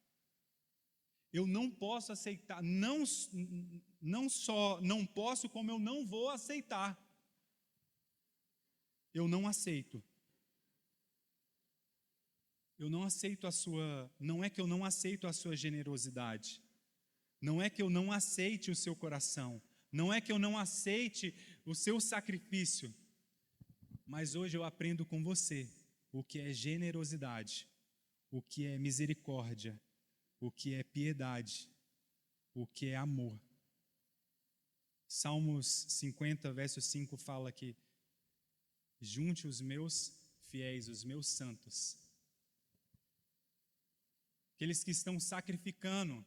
Eu não posso aceitar, não só não posso, como eu não vou aceitar. Eu não aceito. Eu não aceito não é que eu não aceito a sua generosidade. Não é que eu não aceite o seu coração. Não é que eu não aceite o seu sacrifício. Mas hoje eu aprendo com você o que é generosidade, o que é misericórdia, o que é piedade, o que é amor. Salmos 50, verso 5 fala que junte os meus fiéis, os meus santos, aqueles que estão sacrificando,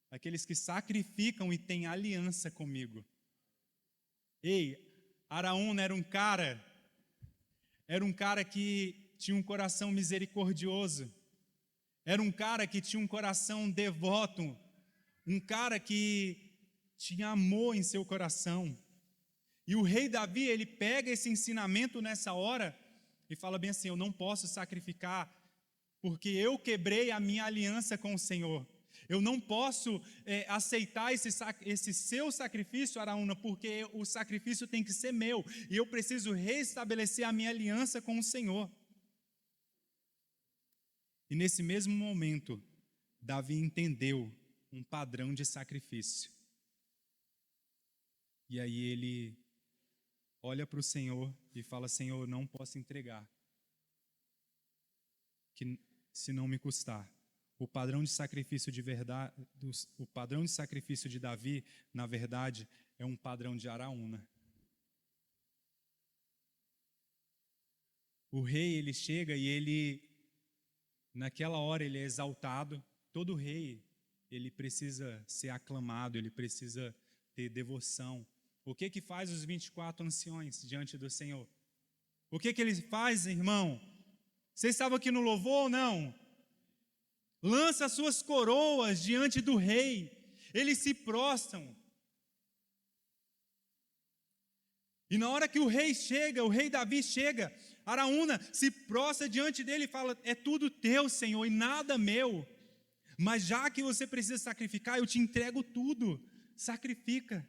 aqueles que sacrificam e têm aliança comigo. Ei, Araúna era um cara que tinha um coração misericordioso, era um cara que tinha um coração devoto, um cara que tinha amor em seu coração. E o rei Davi, ele pega esse ensinamento nessa hora e fala bem assim: eu não posso sacrificar, porque eu quebrei a minha aliança com o Senhor. Eu não posso aceitar esse seu sacrifício, Araúna, porque o sacrifício tem que ser meu, e eu preciso restabelecer a minha aliança com o Senhor. E nesse mesmo momento, Davi entendeu um padrão de sacrifício. E aí ele olha para o Senhor e fala: Senhor, eu não posso entregar, que se não me custar. O padrão de sacrifício de verdade, o padrão de sacrifício de Davi, na verdade, é um padrão de Araúna. O rei, ele chega e ele, naquela hora, ele é exaltado. Todo rei, ele precisa ser aclamado, ele precisa ter devoção. O que faz os 24 anciões diante do Senhor? O que ele faz, irmão? Vocês estavam aqui no louvor ou não? Lança as suas coroas diante do rei. Eles se prostram. E na hora que o rei chega, o rei Davi chega, Araúna se prostra diante dele e fala: é tudo teu, Senhor, e nada meu. Mas já que você precisa sacrificar, eu te entrego tudo. Sacrifica.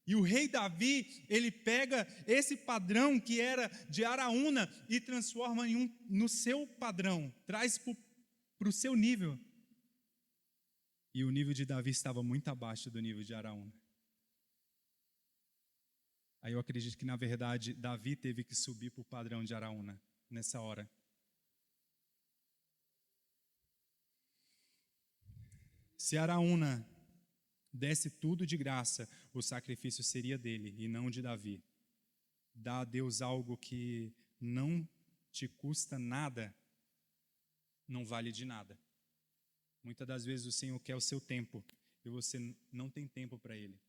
E o rei Davi, ele pega esse padrão que era de Araúna e transforma no seu padrão, traz para o seu nível. E o nível de Davi estava muito abaixo do nível de Araúna. Aí eu acredito que, na verdade, Davi teve que subir para o padrão de Araúna nessa hora. Se Araúna desse tudo de graça, o sacrifício seria dele e não de Davi. Dá a Deus algo que não te custa nada, não vale de nada. Muitas das vezes o Senhor quer o seu tempo e você não tem tempo para Ele.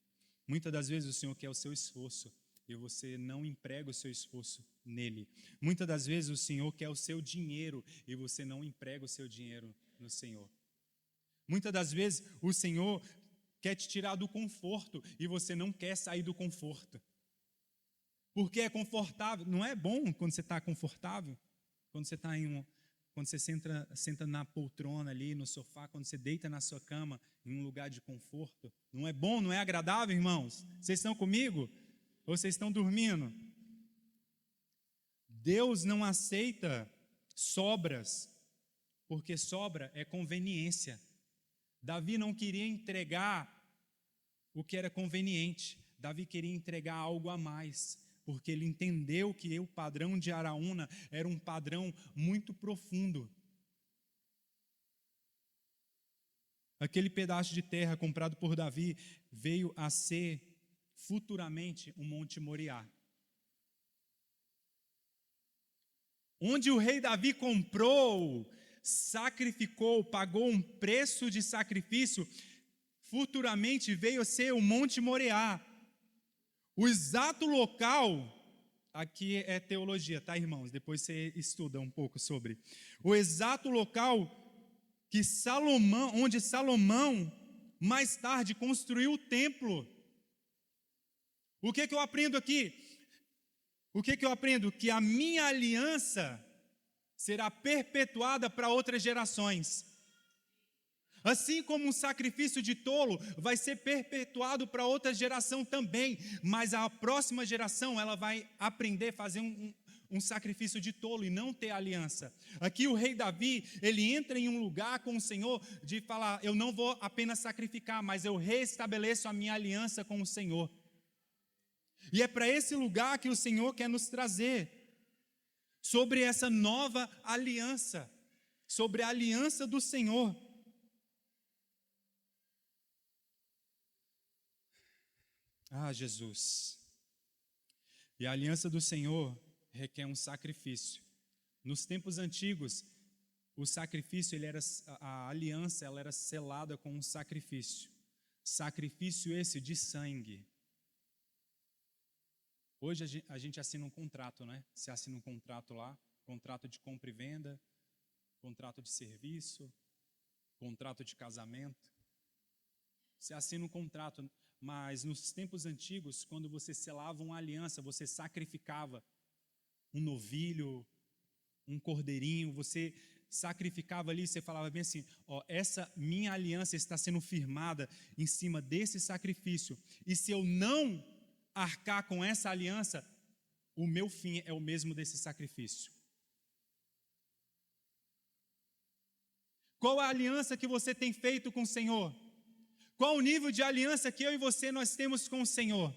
Muitas das vezes o Senhor quer o seu esforço e você não emprega o seu esforço nele. Muitas das vezes o Senhor quer o seu dinheiro e você não emprega o seu dinheiro no Senhor. Muitas das vezes o Senhor quer te tirar do conforto e você não quer sair do conforto. Porque é confortável. Não é bom quando você está confortável? Quando você está quando você senta na poltrona ali, no sofá, quando você deita na sua cama, em um lugar de conforto. Não é bom, não é agradável, irmãos? Vocês estão comigo? Ou vocês estão dormindo? Deus não aceita sobras, porque sobra é conveniência. Davi não queria entregar o que era conveniente. Davi queria entregar algo a mais, porque ele entendeu que o padrão de Araúna era um padrão muito profundo. Aquele pedaço de terra comprado por Davi veio a ser futuramente o Monte Moriá, onde o rei Davi comprou, sacrificou, pagou um preço de sacrifício, futuramente veio a ser o Monte Moriá. O exato local, aqui é teologia, tá, irmãos? Depois você estuda um pouco sobre. O exato local que onde Salomão mais tarde construiu o templo. O que eu aprendo aqui? O que eu aprendo? Que a minha aliança será perpetuada para outras gerações. Assim como um sacrifício de tolo vai ser perpetuado para outra geração também, mas a próxima geração ela vai aprender a fazer um sacrifício de tolo e não ter aliança. Aqui o rei Davi, ele entra em um lugar com o Senhor de falar, eu não vou apenas sacrificar, mas eu restabeleço a minha aliança com o Senhor. E é para esse lugar que o Senhor quer nos trazer, sobre essa nova aliança, sobre a aliança do Senhor. Ah, Jesus. E a aliança do Senhor requer um sacrifício. Nos tempos antigos, o sacrifício, a aliança, ela era selada com um sacrifício. Sacrifício esse de sangue. Hoje a gente assina um contrato, né? Você assina um contrato lá, contrato de compra e venda, contrato de serviço, contrato de casamento. Você assina um contrato, mas nos tempos antigos, quando você selava uma aliança, você sacrificava um novilho, um cordeirinho, você sacrificava ali, você falava bem assim, ó, essa minha aliança está sendo firmada em cima desse sacrifício, e se eu não arcar com essa aliança, o meu fim é o mesmo desse sacrifício. Qual a aliança que você tem feito com o Senhor? Qual o nível de aliança que eu e você nós temos com o Senhor?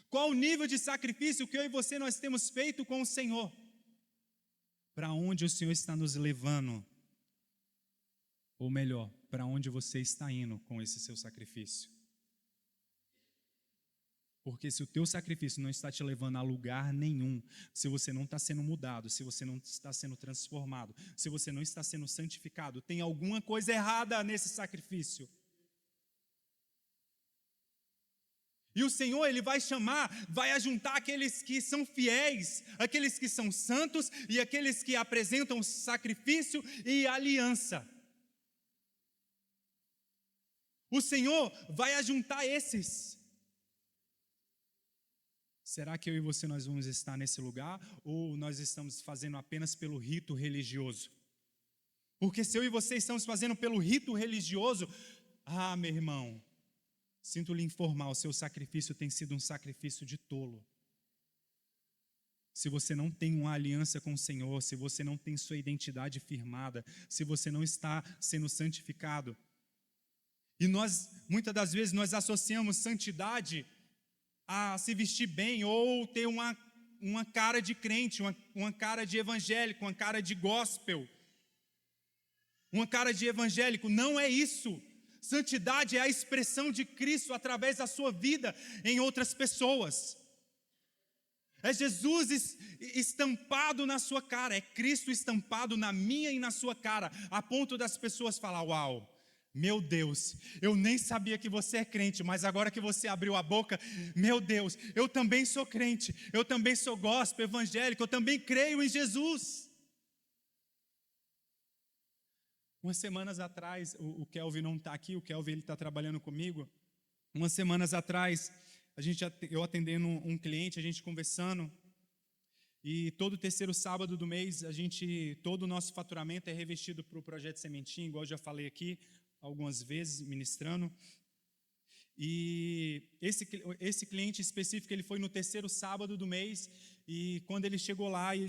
Qual o nível de sacrifício que eu e você nós temos feito com o Senhor? Para onde o Senhor está nos levando? Ou melhor, para onde você está indo com esse seu sacrifício? Porque se o teu sacrifício não está te levando a lugar nenhum, se você não está sendo mudado, se você não está sendo transformado, se você não está sendo santificado, tem alguma coisa errada nesse sacrifício. E o Senhor, Ele vai chamar, vai ajuntar aqueles que são fiéis, aqueles que são santos e aqueles que apresentam sacrifício e aliança. O Senhor vai ajuntar esses. Será que eu e você nós vamos estar nesse lugar ou nós estamos fazendo apenas pelo rito religioso? Porque se eu e você estamos fazendo pelo rito religioso, meu irmão, sinto lhe informar, o seu sacrifício tem sido um sacrifício de tolo. Se você não tem uma aliança com o Senhor, se você não tem sua identidade firmada, se você não está sendo santificado, e muitas das vezes nós associamos santidade a se vestir bem ou ter uma cara de crente, uma cara de evangélico, uma cara de gospel, uma cara de evangélico. Não é isso. Santidade é a expressão de Cristo através da sua vida em outras pessoas. É Jesus estampado na sua cara, é Cristo estampado na minha e na sua cara, a ponto das pessoas falar, uau, meu Deus, eu nem sabia que você é crente, mas agora que você abriu a boca, meu Deus, eu também sou crente, eu também sou gospel, evangélico, eu também creio em Jesus. Umas semanas atrás, o Kelvin não está aqui, o Kelvin está trabalhando comigo. Umas semanas atrás, eu atendendo um cliente, a gente conversando, e todo terceiro sábado do mês, todo o nosso faturamento é revestido para o Projeto Sementinha, igual eu já falei aqui, algumas vezes ministrando, e esse cliente específico, ele foi no terceiro sábado do mês, E quando ele chegou lá, e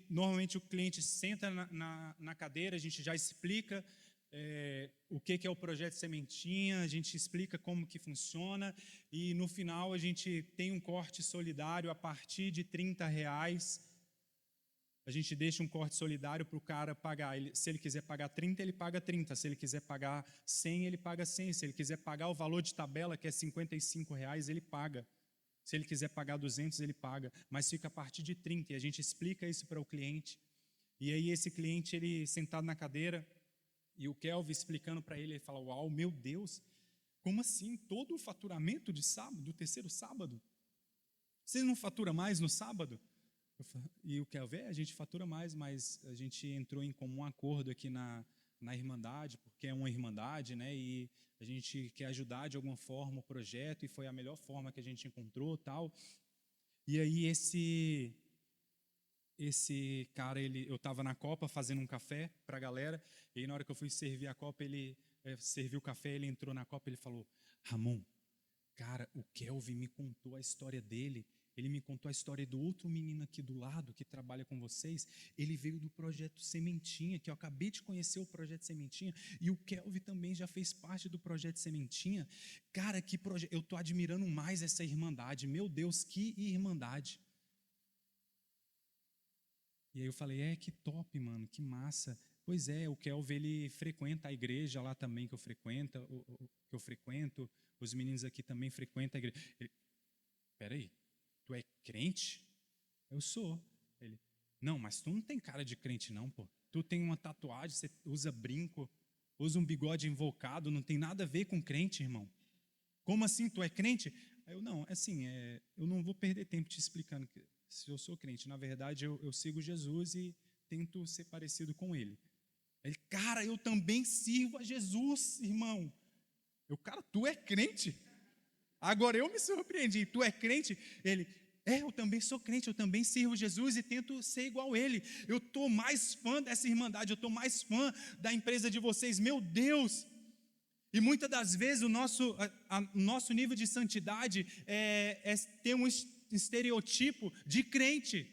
normalmente o cliente senta na cadeira, a gente já explica o que é o projeto Sementinha, a gente explica como que funciona, e no final a gente tem um corte solidário a partir de R$30. A gente deixa um corte solidário para o cara pagar. Se ele quiser pagar 30, ele paga 30. Se ele quiser pagar 100, ele paga 100. Se ele quiser pagar o valor de tabela, que é R$55, ele paga. Se ele quiser pagar 200, ele paga. Mas fica a partir de 30. E a gente explica isso para o cliente. E aí esse cliente, ele sentado na cadeira, e o Kelvin explicando para ele, ele fala, uau, meu Deus, como assim? Todo o faturamento de sábado, do terceiro sábado? Vocês não faturam mais no sábado? E o Kelvin, a gente fatura mais, mas a gente entrou em comum acordo aqui na Irmandade, porque é uma Irmandade, né? E a gente quer ajudar de alguma forma o projeto, e foi a melhor forma que a gente encontrou, tal. E aí esse cara, eu estava na copa fazendo um café para a galera, e aí na hora que eu fui servir a copa, ele serviu o café, ele entrou na copa, ele falou, Ramon, cara, o Kelvin me contou a história dele. Ele me contou a história do outro menino aqui do lado, que trabalha com vocês. Ele veio do projeto Sementinha, que eu acabei de conhecer o projeto Sementinha. E o Kelvin também já fez parte do projeto Sementinha. Cara, que projeto! Eu estou admirando mais essa irmandade. Meu Deus, que irmandade! E aí eu falei, que top, mano, que massa. Pois é, o Kelvin, ele frequenta a igreja lá também que eu frequento. Os meninos aqui também frequentam a igreja. Peraí. Tu é crente? Eu sou. Ele, não, mas tu não tem cara de crente não, pô. Tu tem uma tatuagem, você usa brinco, usa um bigode invocado, não tem nada a ver com crente, irmão. Como assim, tu é crente? Aí eu, não, assim, eu não vou perder tempo te explicando se eu sou crente. Na verdade, eu sigo Jesus e tento ser parecido com ele. Ele, cara, eu também sirvo a Jesus, irmão. Eu, cara, tu é crente? Agora eu me surpreendi, tu é crente? Ele, eu também sou crente, eu também sirvo Jesus e tento ser igual a ele. Eu estou mais fã dessa irmandade, eu estou mais fã da empresa de vocês, meu Deus! E muitas das vezes o nosso nível de santidade é ter um estereotipo de crente.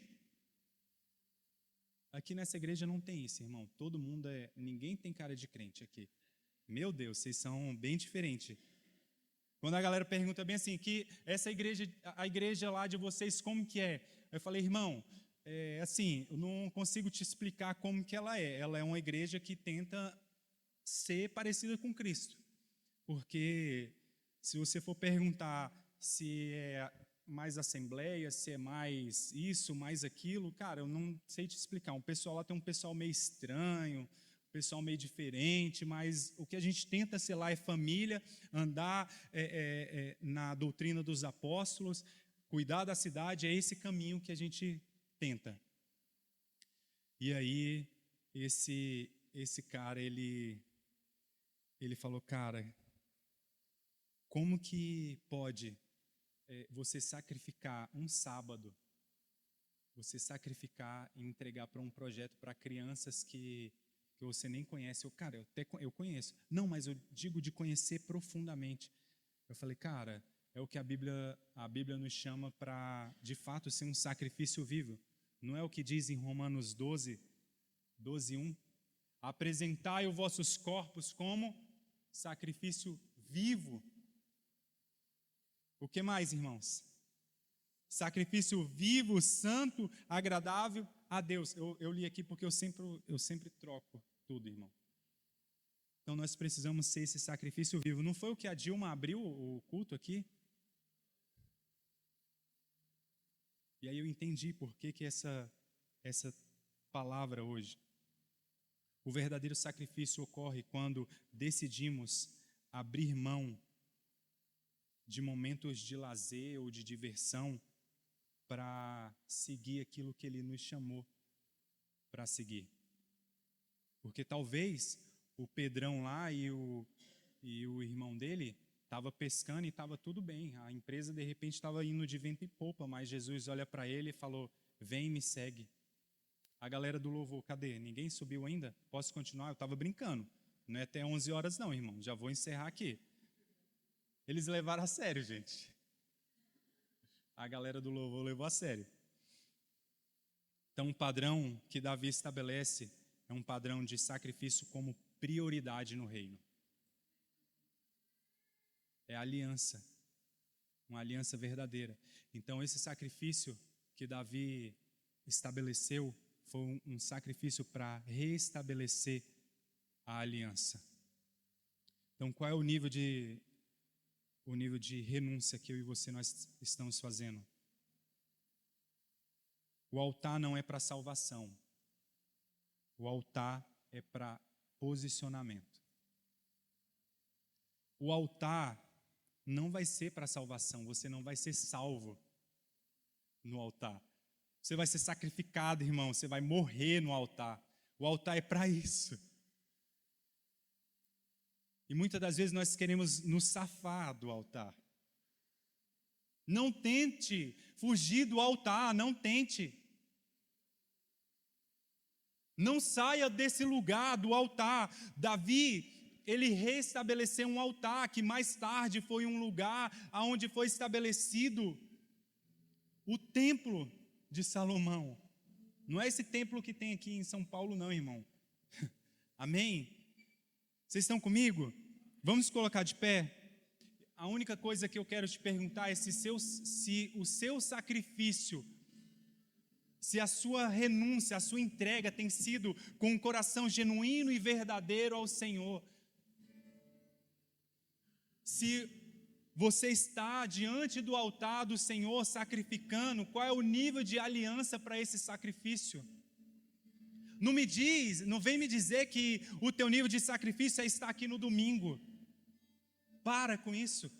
Aqui nessa igreja não tem isso, irmão. Todo mundo ninguém tem cara de crente aqui. Meu Deus, vocês são bem diferentes. Quando a galera pergunta bem assim, que essa igreja, a igreja lá de vocês, como que é? Eu falei, irmão, assim, eu não consigo te explicar como que ela é. Ela é uma igreja que tenta ser parecida com Cristo. Porque se você for perguntar se é mais assembleia, se é mais isso, mais aquilo, cara, eu não sei te explicar. O pessoal lá tem um pessoal meio estranho, pessoal meio diferente, mas o que a gente tenta ser lá é família, andar na doutrina dos apóstolos, cuidar da cidade, é esse caminho que a gente tenta. E aí, esse cara, ele falou, cara, como que pode você sacrificar um sábado, você sacrificar e entregar para um projeto para crianças que você nem conhece? Cara, eu conheço. Não, mas eu digo de conhecer profundamente. Eu falei, cara, é o que a Bíblia nos chama para, de fato, ser um sacrifício vivo. Não é o que diz em Romanos 12:1? Apresentai os vossos corpos como sacrifício vivo. O que mais, irmãos? Sacrifício vivo, santo, agradável a Deus. Eu li aqui porque eu sempre troco tudo, irmão. Então nós precisamos ser esse sacrifício vivo. Não foi o que a Dilma abriu o culto aqui? E aí eu entendi por que essa palavra hoje. O verdadeiro sacrifício ocorre quando decidimos abrir mão de momentos de lazer ou de diversão para seguir aquilo que Ele nos chamou para seguir. Porque talvez o Pedrão lá e o irmão dele estava pescando e estava tudo bem. A empresa de repente estava indo de vento e popa, mas Jesus olha para ele e falou, vem e me segue. A galera do louvor, cadê? Ninguém subiu ainda? Posso continuar? Eu estava brincando. Não é até 11 horas não, irmão. Já vou encerrar aqui. Eles levaram a sério, gente. A galera do louvor levou a sério. Então, o padrão que Davi estabelece é um padrão de sacrifício como prioridade no reino. É a aliança, uma aliança verdadeira. Então, esse sacrifício que Davi estabeleceu foi um sacrifício para restabelecer a aliança. Então, qual é o nível de renúncia que eu e você nós estamos fazendo? O altar não é para salvação. O altar é para posicionamento. O altar não vai ser para salvação. Você não vai ser salvo no altar. Você vai ser sacrificado, irmão. Você vai morrer no altar. O altar é para isso. E muitas das vezes nós queremos nos safar do altar. Não tente fugir do altar, não tente. Não saia desse lugar, do altar. Davi, ele restabeleceu um altar, que mais tarde foi um lugar onde foi estabelecido o templo de Salomão. Não é esse templo que tem aqui em São Paulo não, irmão. Amém? Vocês estão comigo? Vamos colocar de pé? A única coisa que eu quero te perguntar é se o seu sacrifício, se a sua renúncia, a sua entrega tem sido com um coração genuíno e verdadeiro ao Senhor. Se você está diante do altar do Senhor sacrificando, qual é o nível de aliança para esse sacrifício? Não vem me dizer que o teu nível de sacrifício é estar aqui no domingo. Para com isso.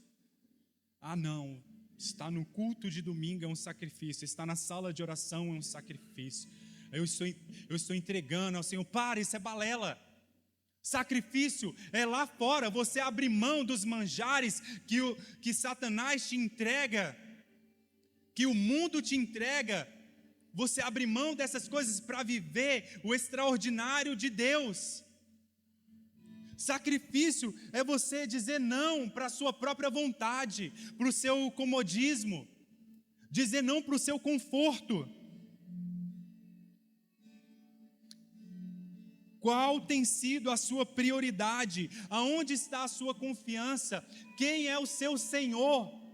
Ah, não. Estar no culto de domingo é um sacrifício. Estar na sala de oração é um sacrifício. Eu estou entregando ao Senhor. Para, isso é balela. Sacrifício é lá fora. Você abrir mão dos manjares que Satanás te entrega, que o mundo te entrega. Você abre mão dessas coisas para viver o extraordinário de Deus. Sacrifício é você dizer não para a sua própria vontade, para o seu comodismo, dizer não para o seu conforto. Qual tem sido a sua prioridade? Aonde está a sua confiança? Quem é o seu Senhor?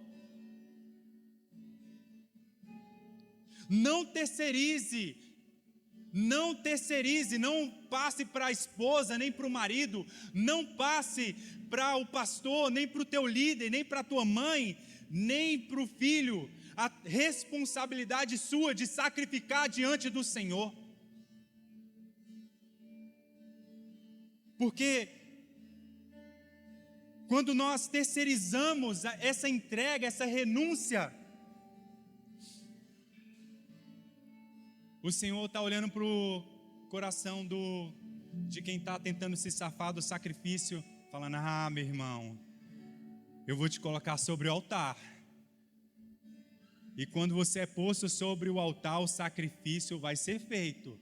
Não terceirize, não passe para a esposa, nem para o marido, não passe para o pastor, nem para o teu líder, nem para a tua mãe, nem para o filho, a responsabilidade sua de sacrificar diante do Senhor. Porque quando nós terceirizamos essa entrega, essa renúncia, o Senhor está olhando para o coração de quem está tentando se safar do sacrifício, falando: ah, meu irmão, eu vou te colocar sobre o altar. E quando você é posto sobre o altar, o sacrifício vai ser feito.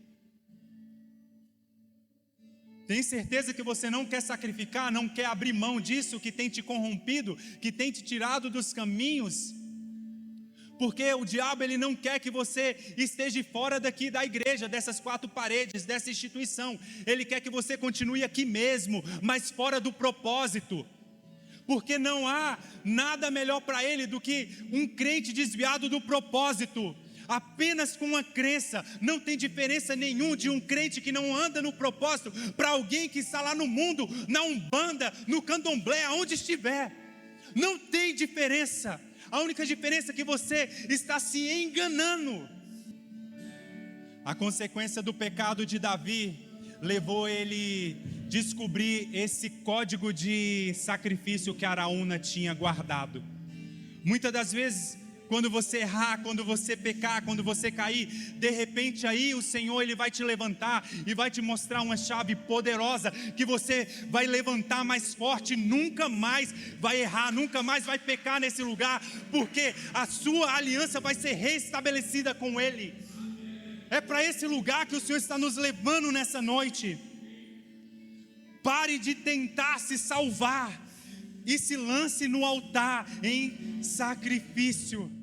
Tem certeza que você não quer sacrificar, não quer abrir mão disso que tem te corrompido, que tem te tirado dos caminhos? Porque o diabo ele não quer que você esteja fora daqui da igreja, dessas quatro paredes, dessa instituição. Ele quer que você continue aqui mesmo, mas fora do propósito. Porque não há nada melhor para ele do que um crente desviado do propósito. Apenas com uma crença, não tem diferença nenhuma de um crente que não anda no propósito para alguém que está lá no mundo, na Umbanda, no Candomblé, aonde estiver. Não tem diferença. A única diferença é que você está se enganando. A consequência do pecado de Davi levou ele a descobrir esse código de sacrifício que Araúna tinha guardado. Muitas das vezes, quando você errar, quando você pecar, quando você cair, de repente aí o Senhor ele vai te levantar e vai te mostrar uma chave poderosa que você vai levantar mais forte, nunca mais vai errar, nunca mais vai pecar nesse lugar, porque a sua aliança vai ser restabelecida com Ele. É para esse lugar que o Senhor está nos levando nessa noite. Pare de tentar se salvar e se lance no altar em sacrifício.